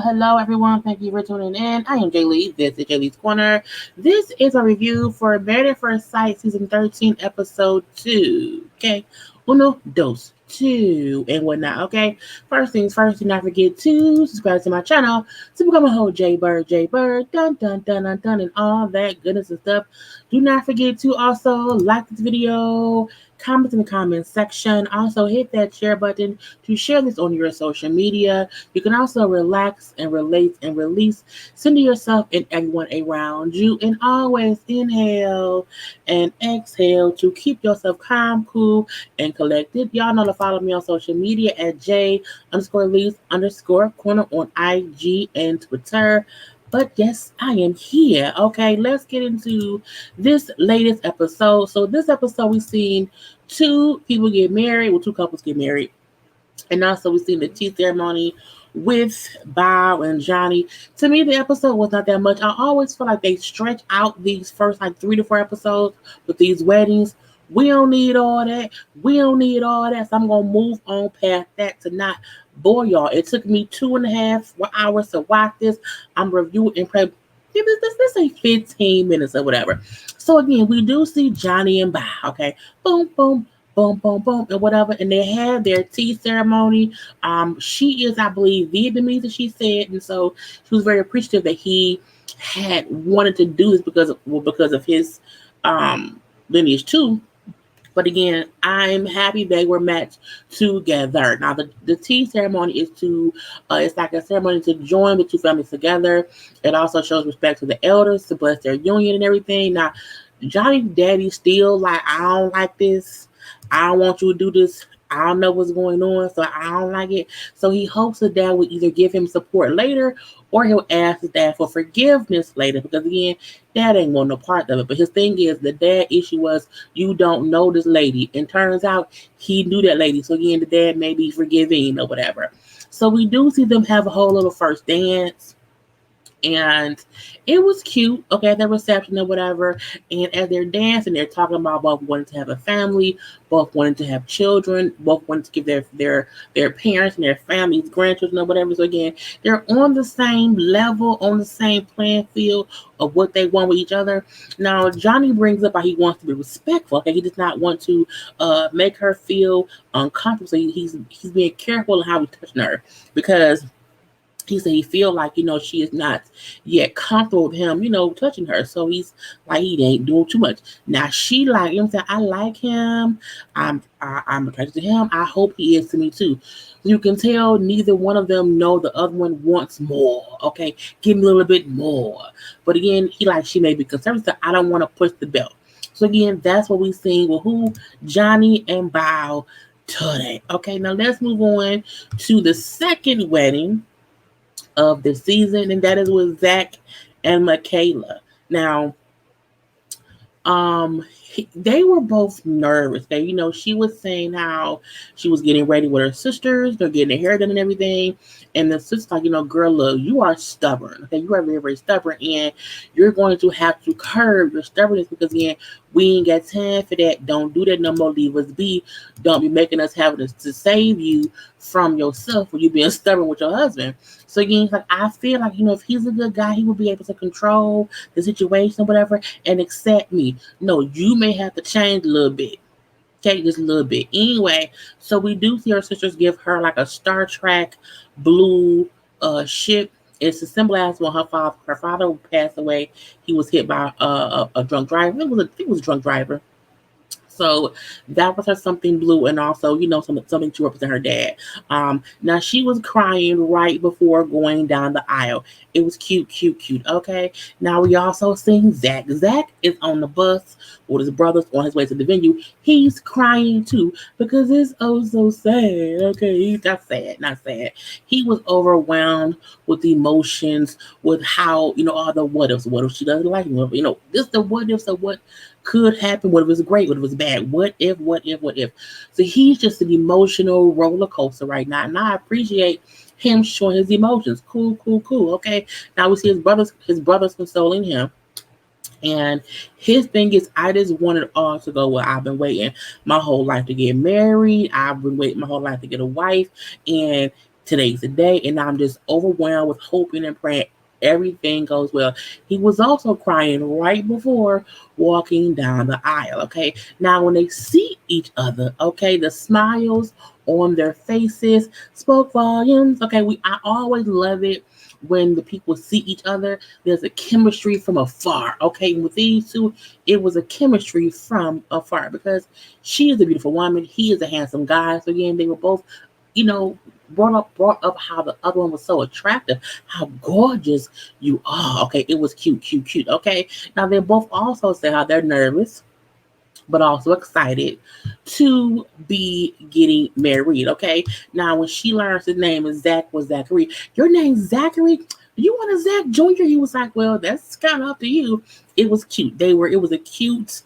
Hello, everyone. Thank you for tuning in. I am Jaylee. This is JLeesCorner. This is a review for Married at First Sight, Season 13, Episode 2. Okay? Uno, dos, two, and whatnot. Okay? First things first, do not forget to subscribe to my channel to become a whole JayBird, dun, dun, dun, dun, dun, and all that goodness and stuff. Do not forget to also like this video, comment in the comment section. Also, hit that share button to share this on your social media. You can also relax and relate and release. Send to yourself and everyone around you. And always inhale and exhale to keep yourself calm, cool, and collected. Y'all know to follow me on social media at J_Lees_Corner on IG and Twitter. But yes, I am here. Okay, let's get into this latest episode. So this episode, we've seen two people get married. Well, two couples get married. And also we've seen the tea ceremony with Bow and Johnny. To me, the episode was not that much. I always feel like they stretch out these first 3 to 4 episodes with these weddings. We don't need all that. So I'm going to move on past that to not bore y'all. It took me 2.5 hours to watch this. I'm reviewing and let's say 15 minutes or whatever. So again, we do see Johnny and Bow. Okay, boom, boom, boom, boom, boom, and whatever. And they had their tea ceremony. She is, I believe, Vietnamese, as she said, and so she was very appreciative that he had wanted to do this because of his lineage too. But again, I'm happy they were matched together. Now, the tea ceremony is it's like a ceremony to join the two families together. It also shows respect to the elders to bless their union and everything. Now, Johnny's daddy still like, I don't like this. I don't want you to do this. I don't know what's going on, so I don't like it. So he hopes the dad will either give him support later or he'll ask his dad for forgiveness later. Because again, dad ain't want no part of it. But his thing is, the dad issue was, you don't know this lady. And turns out he knew that lady. So again, the dad may be forgiving or whatever. So we do see them have a whole little first dance. And it was cute, okay, at the reception or whatever. And as they're dancing, they're talking about both wanting to have a family, both wanting to have children, both wanting to give their parents and their families grandchildren or whatever. So again, they're on the same level, on the same playing field of what they want with each other. Now, Johnny brings up how he wants to be respectful. Okay, he does not want to make her feel uncomfortable. So he's being careful in how he's touching her, because he said he feel like, she is not yet comfortable with him, touching her. So he's like, he ain't doing too much. Now she like, I like him. I'm attracted to him. I hope he is to me too. You can tell neither one of them know the other one wants more. Okay, give me a little bit more. But again, she may be concerned. So I don't want to push the belt. So again, that's what we seen with Johnny and Bow today. Okay, now let's move on to the second wedding of the season, and that is with Zach and Michaela. Now, they were both nervous. She was saying how she was getting ready with her sisters. They're getting their hair done and everything. And the sister's like, girl, look, you are stubborn. Okay, you are very, very stubborn, and you're going to have to curb your stubbornness, because again, we ain't got time for that. Don't do that no more. Leave us be. Don't be making us have to save you from yourself when you being stubborn with your husband. So again, I feel like, if he's a good guy, he will be able to control the situation or whatever and accept me. No, you may have to change a little bit. Okay, just a little bit. Anyway, so we do see her sisters give her like a Star Trek blue ship. It's a symbol as when her father passed away. He was hit by a drunk driver. I think it was a drunk driver. So that was her something blue, and also, something to represent her dad. Now she was crying right before going down the aisle. It was cute, cute, cute. Okay. Now we also seen Zach. Zach is on the bus with his brothers on his way to the venue. He's crying too because it's oh so sad. Okay, he's not sad, not sad. He was overwhelmed with emotions, with how all the what ifs. What if she doesn't like him? This the what ifs of what could happen. What if it's great? What if it's bad? What if? What if? What if? So he's just an emotional roller coaster right now, and I appreciate him showing his emotions. Cool, cool, cool. Okay. Now we see his brothers consoling him. And his thing is, I just wanted all to go. Well, I've been waiting my whole life to get married. I've been waiting my whole life to get a wife. And today's the day. And I'm just overwhelmed with hoping and praying everything goes well. He was also crying right before walking down the aisle. Okay. Now, when they see each other, okay, the smiles on their faces spoke volumes. Okay. I always love it when the people see each other. There's a chemistry from afar. Okay, and with these two, it was a chemistry from afar because she is a beautiful woman. He is a handsome guy. So again, they were both, you know, brought up how the other one was so attractive, how gorgeous you are. Okay, it was cute, cute, cute. Okay, now they both also say how they're nervous but also excited to be getting married. Okay. Now, when she learns his name is Zach was Zachary, your name's Zachary. Do you want a Zach Jr.? He was like, well, that's kind of up to you. It was cute. It was a cute,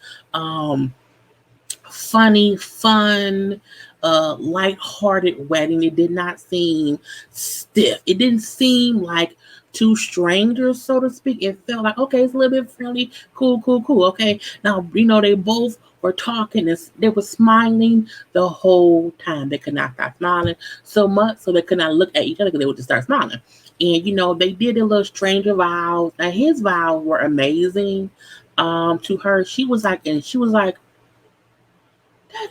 funny, fun, light-hearted wedding. It did not seem stiff. It didn't seem like two strangers, so to speak. It felt like, okay, it's a little bit friendly, cool, cool, cool. Okay. Now, they both were talking and they were smiling the whole time. They could not stop smiling so much, so they could not look at each other because they would just start smiling. And they did their little stranger vows. Now his vows were amazing. To her, she was like, that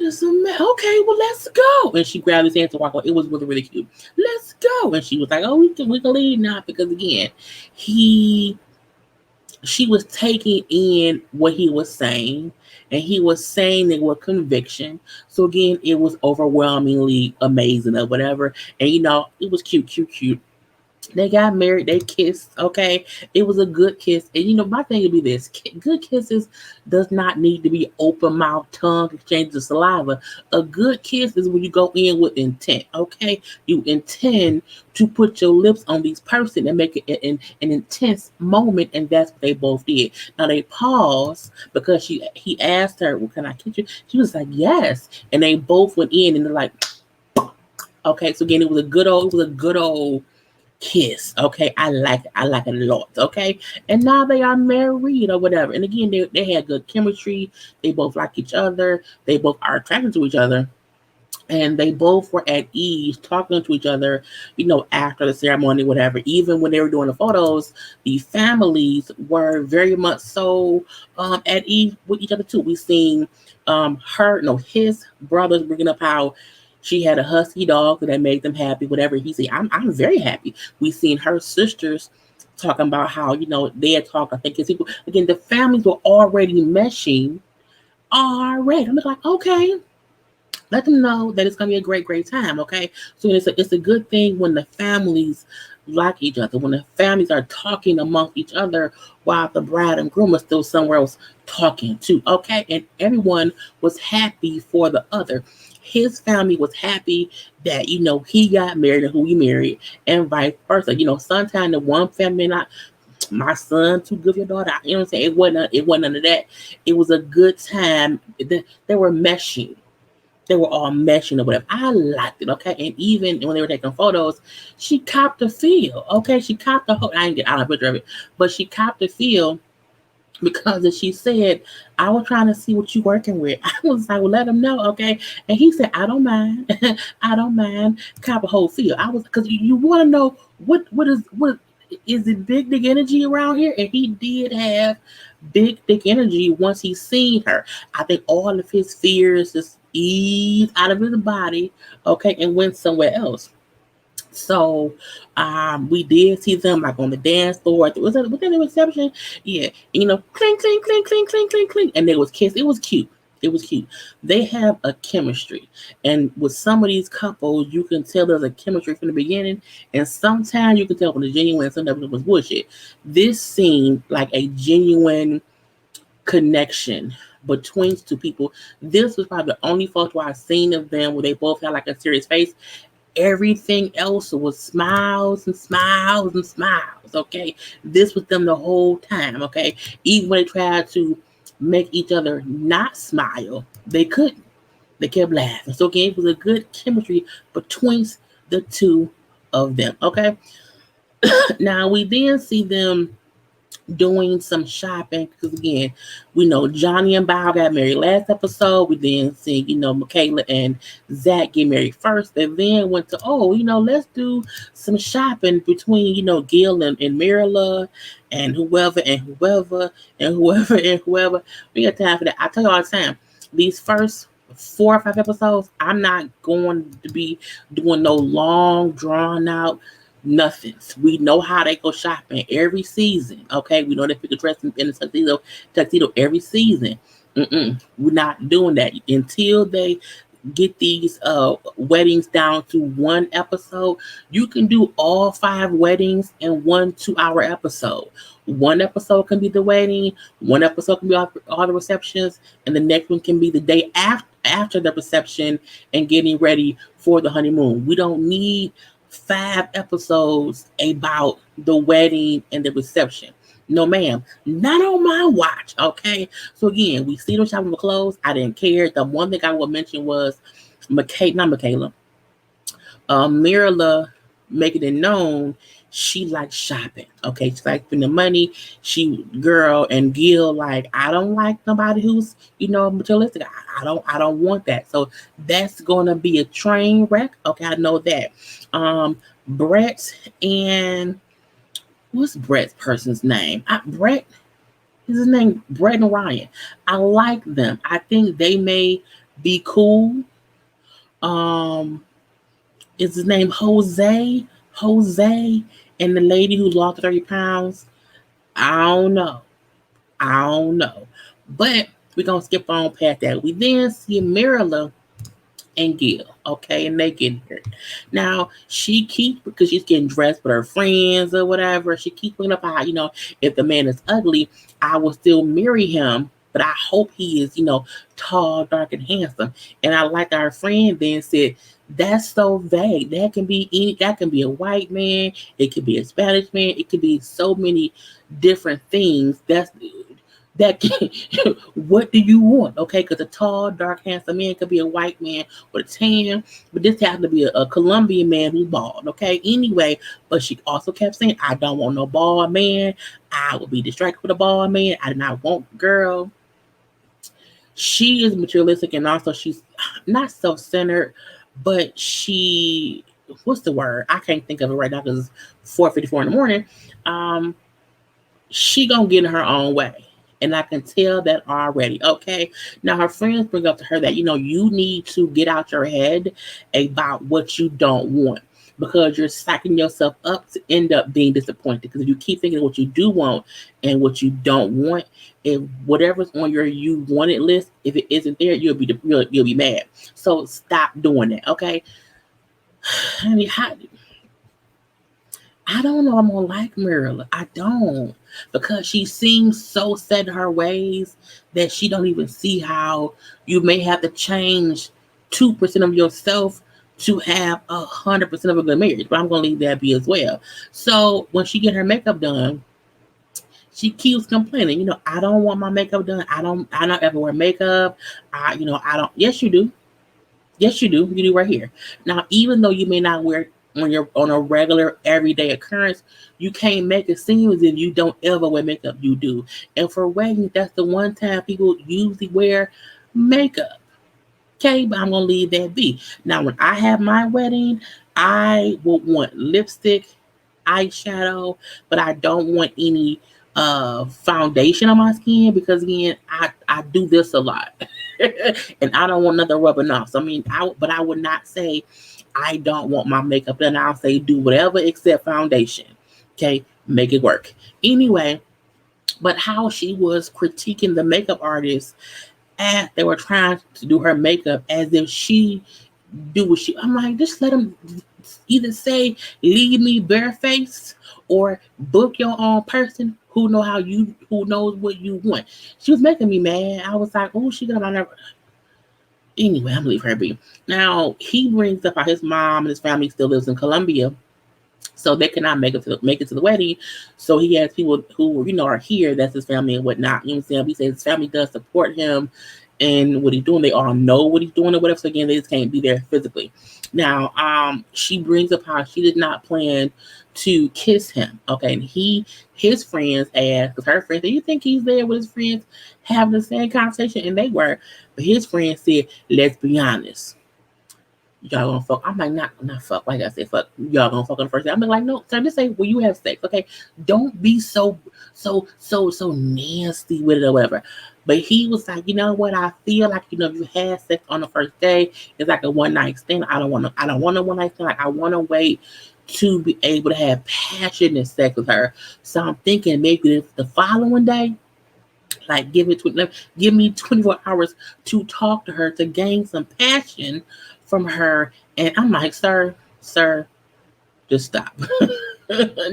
is amazing. Okay, well, let's go. And she grabbed his hand to walk away. It was really, really cute. Let's go. And she was like, oh, we can leave now because again, he she was taking in what he was saying, and he was saying it with conviction. So again, it was overwhelmingly amazing or whatever. And it was cute, cute, cute. They got married. They kissed. Okay, it was a good kiss. And my thing would be this: good kisses does not need to be open mouth, tongue exchange of saliva. A good kiss is when you go in with intent. Okay, you intend to put your lips on these person and make it an intense moment, and that's what they both did. Now they paused because he asked her, "Well, can I kiss you?" She was like, "Yes," and they both went in and they're like, "Okay." So again, it was a good old kiss. Okay, I like it a lot. Okay, and now they are married or whatever. And again, they had good chemistry. They both like each other. They both are attracted to each other. And they both were at ease talking to each other, after the ceremony, whatever. Even when they were doing the photos, the families were very much so at ease with each other too. We seen his brothers bringing up how she had a husky dog that made them happy, whatever. He said, I'm very happy. We seen her sisters talking about how, they had talked, I think it's equal. Again, the families were already meshing already. I'm like, okay, let them know that it's gonna be a great, great time. Okay, so it's a good thing when the families like each other, when the families are talking among each other while the bride and groom are still somewhere else talking too. Okay, and everyone was happy for the other. His family was happy that he got married and who he married, and vice versa. Sometimes the one family not my son too good for your daughter. You know what I'm saying? It wasn't none of that. It was a good time. They were meshing. They were all meshing or whatever. I liked it, okay? And even when they were taking photos, she copped the feel, okay? She copped the whole, I didn't get out of a picture of it, but she copped the feel because as she said, I was trying to see what you working with. I was like, well, let him know, okay? And he said, I don't mind. I don't mind. Cop a whole feel. I was, because you want to know what is it big dick energy around here? And he did have big dick energy once he seen her. I think all of his fears just eased out of his body, okay, and went somewhere else. So we did see them like on the dance floor. Was that the reception? Yeah. Clink, clink, clink, clink, clink, clink, clink. And they was kiss. It was cute. It was cute. They have a chemistry. And with some of these couples, you can tell there's a chemistry from the beginning. And sometimes you can tell when it's genuine, sometimes it was bullshit. This seemed like a genuine connection between two people. This was probably the only photo I've seen of them where they both had like a serious face. Everything else was smiles and smiles and smiles. Okay, this was them the whole time. Okay, even when they tried to make each other not smile, they couldn't. They kept laughing. So again, it was a good chemistry between the two of them. Okay, now we then see them doing some shopping because again, we know Johnny and Bow got married last episode. We then see, Michaela and Zach get married first. They then went to, let's do some shopping between, Gil and Marilla and whoever and whoever and whoever and whoever. We got time for that. I tell you all the time, these first 4 or 5 episodes, I'm not going to be doing no long drawn out nothings. We know how they go shopping every season. Okay, we know they pick a dress in a tuxedo every season. We're not doing that until they get these weddings down to one episode. You can do all 5 weddings in 1 2-hour episode. One episode can be the wedding, one episode can be all the receptions, and the next one can be the day after the reception and getting ready for the honeymoon. We don't need 5 episodes about the wedding and the reception. No, ma'am, not on my watch. Okay. So again, we see them shopping for clothes. I didn't care. The one thing I would mention was not Michaela. Mirla making it known she likes shopping. Okay, she likes spending money. She girl and Gil like I don't like nobody who's materialistic. I don't want that. So that's gonna be a train wreck. Okay, I know that. Brett and what's Brett's person's name? Brett is his name. Brett and Ryan. I like them. I think they may be cool. Is his name Jose? Jose and the lady who lost 30 pounds. I don't know. But we're gonna skip on past that. We then see Marilla and Gil, okay, and they getting hurt. Now she keeps because she's getting dressed with her friends or whatever. She keeps bringing up how if the man is ugly, I will still marry him, but I hope he is tall, dark, and handsome. And I like our friend then said that's so vague. That can be a white man, it could be a Spanish man, it could be so many different things. That what do you want? Okay, because a tall, dark, handsome man could be a white man with a tan, but this happens to be a Colombian man who's bald. Okay, anyway, but she also kept saying, I don't want no bald man. I will be distracted with a bald man. I do not want girl. She is materialistic and also she's not self-centered, but what's the word? I can't think of it right now because it's 4:54 in the morning. She gonna get in her own way. And I can tell that already. Okay. Now her friends bring up to her that, you need to get out your head about what you don't want because you're psyching yourself up to end up being disappointed. Because if you keep thinking what you do want and what you don't want, if whatever's on your you wanted list, if it isn't there, you'll be mad. So stop doing that. Okay. I mean, I don't know I'm gonna like Marilla. I don't. Because she seems so set in her ways that she don't even see how you may have to change 2% of yourself to have 100% of a good marriage. But I'm gonna leave that be as well. So when she get her makeup done, she keeps complaining, I don't want my makeup done. I don't ever wear makeup. I don't. Yes, you do. Yes, you do. You do right here. Now, even though you may not wear on a regular everyday occurrence, you can't make it seem as if you don't ever wear makeup. You do. And for weddings, that's the one time people usually wear makeup. Okay, but I'm gonna leave that be. Now, when I have my wedding, I will want lipstick, eyeshadow, but I don't want any foundation on my skin because again, I do this a lot. And I don't want nothing rubbing off. So I would not say I don't want my makeup done. I'll say do whatever except foundation. Okay, make it work. Anyway, but how she was critiquing the makeup artist, as they were trying to do her makeup as if she do what she. I'm like, just let them either say leave me barefaced or book your own person who knows what you want. She was making me mad. I was like, oh, she got my nerve. Anyway, I'm gonna leave her be. Now he brings up how his mom and his family still lives in Colombia, so they cannot make it to the wedding. So he has people who are here. That's his family and whatnot. You know what I'm saying? He says his family does support him and what he's doing. They all know what he's doing or whatever. So again, they just can't be there physically. Now, she brings up how she did not plan to kiss him. Okay, and his friends asked, because her friends, do you think he's there with his friends having the same conversation? And they were, but his friends said, let's be honest, y'all gonna fuck. I'm like, not fuck. Like I said, fuck. Y'all gonna fuck on the first day. I'm like, no, sir, just say, well, you have sex, okay? Don't be so nasty with it or whatever. But he was like, you know what? I feel like, if you had sex on the first day, it's like a one night stand. I don't want a one night stand. Like, I want to wait to be able to have passionate sex with her. So I'm thinking maybe the following day, like give me 24 hours to talk to her to gain some passion from her. And I'm like, sir, just stop.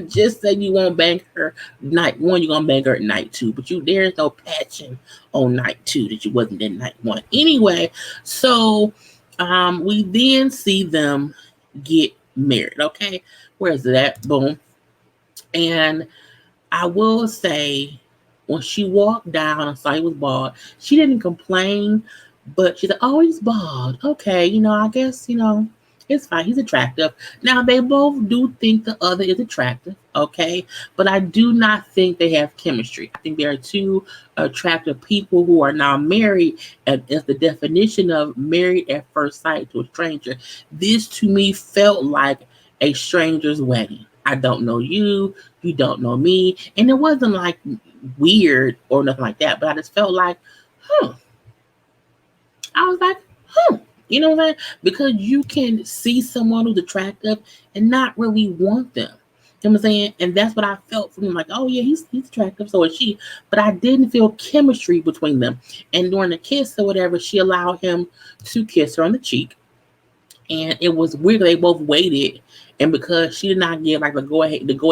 Just say you won't bang her night one, you're gonna bang her at night two, but there's no passion on night two that you wasn't in night one. Anyway, so we then see them get married. Okay, where's that? Boom. And I will say, when she walked down and saw he was bald, she didn't complain, but she said, oh, he's bald. Okay, I guess, it's fine. He's attractive. Now, they both do think the other is attractive, okay? But I do not think they have chemistry. I think there are two attractive people who are now married, and it's the definition of married at first sight to a stranger. This, to me, felt like a stranger's wedding. I don't know you. You don't know me. And it wasn't like weird or nothing like that, but I just felt like, I was like, you know what I'm saying? Because you can see someone who's attractive and not really want them. You know what I'm saying? And that's what I felt from him. Like, oh yeah, he's attractive, so is she. But I didn't feel chemistry between them. And during the kiss or whatever, she allowed him to kiss her on the cheek. And it was weird. They both waited, and because she did not give like the go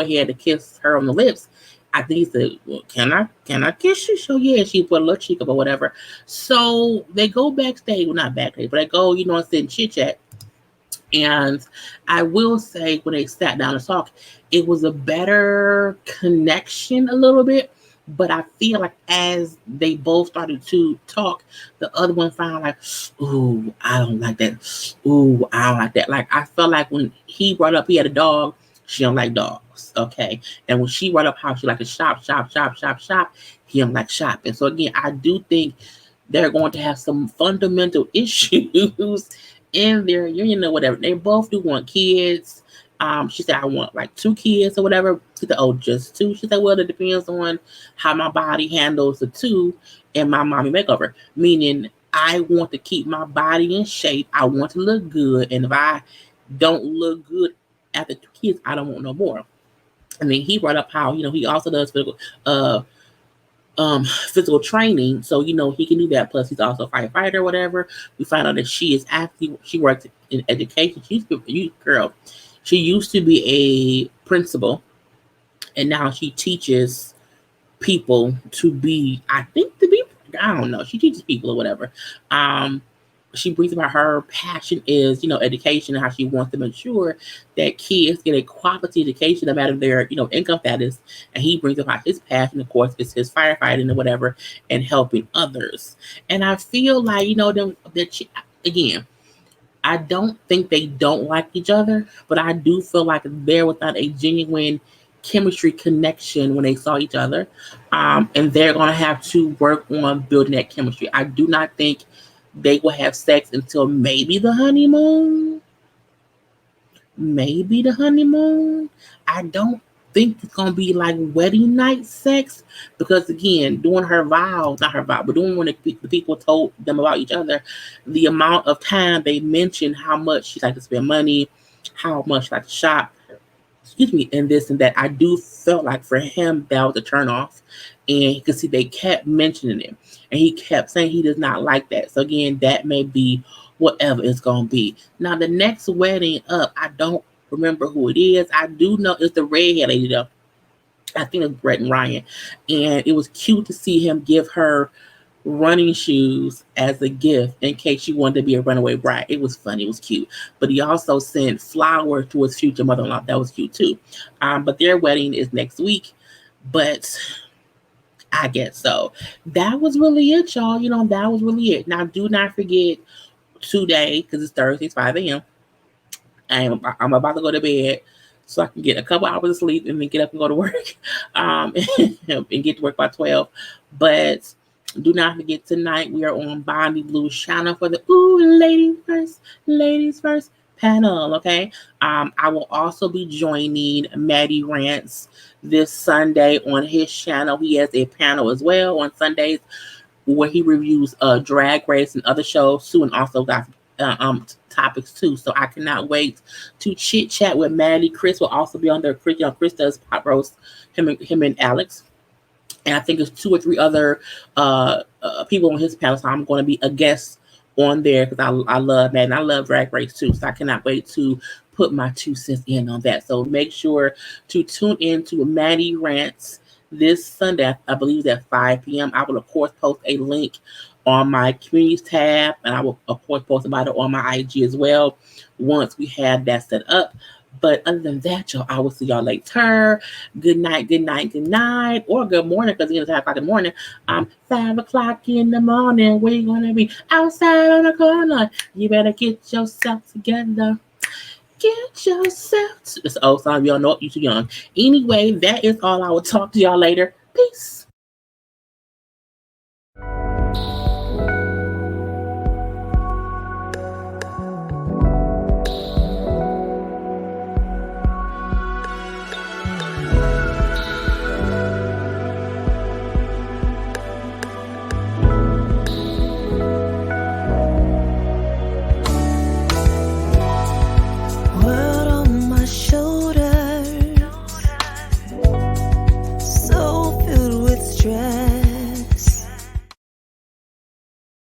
ahead to kiss her on the lips, I think he said, well, can I kiss you? So yeah, she put a little cheek up or whatever. So they go backstage, well not backstage, but they go, and sit and chit chat. And I will say, when they sat down to talk, it was a better connection a little bit. But I feel like as they both started to talk, the other one found like, ooh, I don't like that. Ooh, I don't like that. Like, I felt like when he brought up he had a dog, she don't like dogs. Okay. And when she brought up how she like to shop, he don't like shopping. So again, I do think they're going to have some fundamental issues in their union or whatever. They both do want kids. She said, I want like 2 kids or whatever. She said, oh, just 2. She said, well, it depends on how my body handles the 2 and my mommy makeover. Meaning, I want to keep my body in shape. I want to look good. And if I don't look good after 2 kids, I don't want no more. And then he brought up how, he also does physical training, so he can do that. Plus, he's also a firefighter or whatever. We find out that she works in education. She used to be a principal, and now she teaches people to be. I don't know. She teaches people or whatever. She brings about her passion is, education, and how she wants to make sure that kids get a quality education no matter their, income status. And he brings about his passion, of course, is his firefighting or whatever, and helping others. And I feel like, again, I don't think they don't like each other, but I do feel like they're without a genuine chemistry connection when they saw each other. And they're going to have to work on building that chemistry. I do not think they will have sex until maybe the honeymoon. Maybe the honeymoon. I don't think it's gonna be like wedding night sex, because again, doing her vows, not her vow, but doing when the people told them about each other, the amount of time they mentioned how much she liked to spend money, how much she liked to shop, excuse me, and this and that. I do feel like for him that was a turn off, and you can see they kept mentioning it, and he kept saying he does not like that. So again, that may be whatever it's gonna be. Now the next wedding up, I don't remember who it is. I do know it's the redhead lady though. I think it's Brett and Ryan, and it was cute to see him give her running shoes as a gift in case she wanted to be a runaway bride. It was funny, it was cute. But he also sent flowers to his future mother-in-law. That was cute too. But their wedding is next week. But I guess so. That was really it, y'all. That was really it. Now, do not forget today, because it's Thursday, it's 5 a.m. I'm about to go to bed so I can get a couple hours of sleep and then get up and go to work and get to work by 12. But do not forget tonight we are on Bonnie Blue's channel for the ladies first panel. Okay. I will also be joining Maddie Rants this Sunday on his channel. He has a panel as well on Sundays where he reviews Drag Race and other shows too, and also got topics too. So I cannot wait to chit chat with Maddie. Chris will also be on there. Chris does pot roast, him and Alex. And I think there's 2 or 3 other people on his panel. So I'm going to be a guest on there because I love Maddie and I love Drag Race too. So I cannot wait to put my 2 cents in on that. So make sure to tune in to Maddie Rants this Sunday. I believe at 5 p.m. I will, of course, post a link on my communities tab, and I will, of course, post about it on my IG as well once we have that set up. But other than that, y'all, I will see y'all later. Good night, good night, good night, or good morning, because it's 5 o'clock in the morning. 5 o'clock in the morning, where you gonna be? Outside on the corner. You better get yourself together. Get yourself. It's an old song, y'all know it. You too young. Anyway, that is all. I will talk to y'all later. Peace.